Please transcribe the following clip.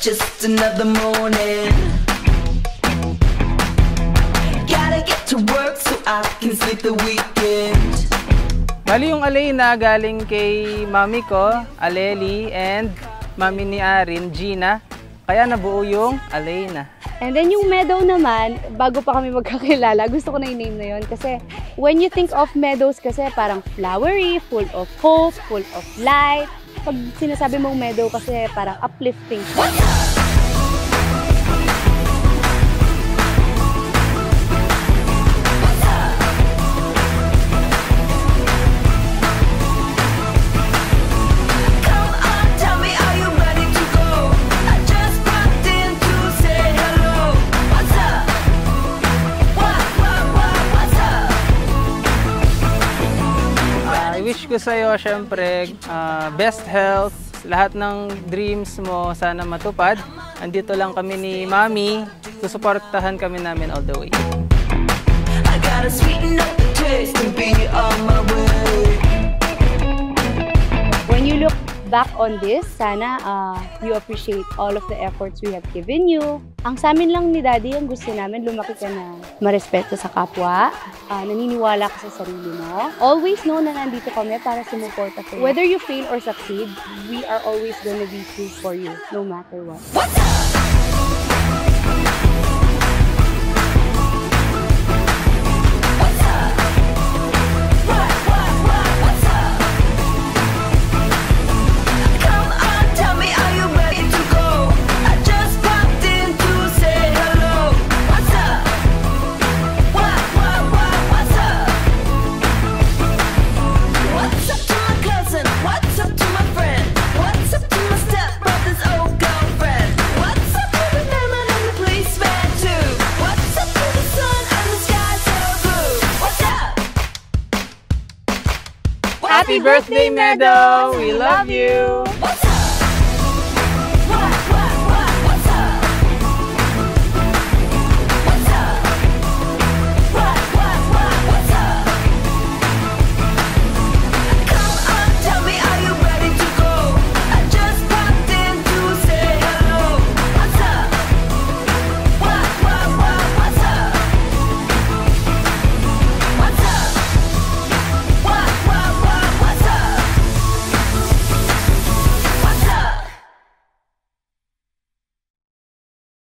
just another morning. Gotta get to work so I can sleep the weekend. Bali yung Aleyna galing kay mami ko, Aleli, and mami ni Arin, Gina. Kaya nabuo yung Aleyna. And then yung Meadow naman, bago pa kami magkakilala, gusto ko na i-name na yun. Kasi when you think of meadows kasi parang flowery, full of hope, full of light. Pag sinasabi mong meadow kasi parang uplifting. Wish ko sa'yo, syempre, best health, lahat ng dreams mo sana matupad. Andito lang kami ni Mami, susuportahan kami namin all the way. I gotta sweeten up the taste and be on my way. When you look back on this, sana you appreciate all of the efforts we have given you. Ang sa amin lang ni Daddy, ang gusto namin, lumaki ka na marespeto sa kapwa, naniniwala ka sa sarili mo. Always know na nandito kami para sumuporta sa'yo. Whether you fail or succeed, we are always gonna be true for you, no matter what. What's up? Happy birthday, Meadow! We love you!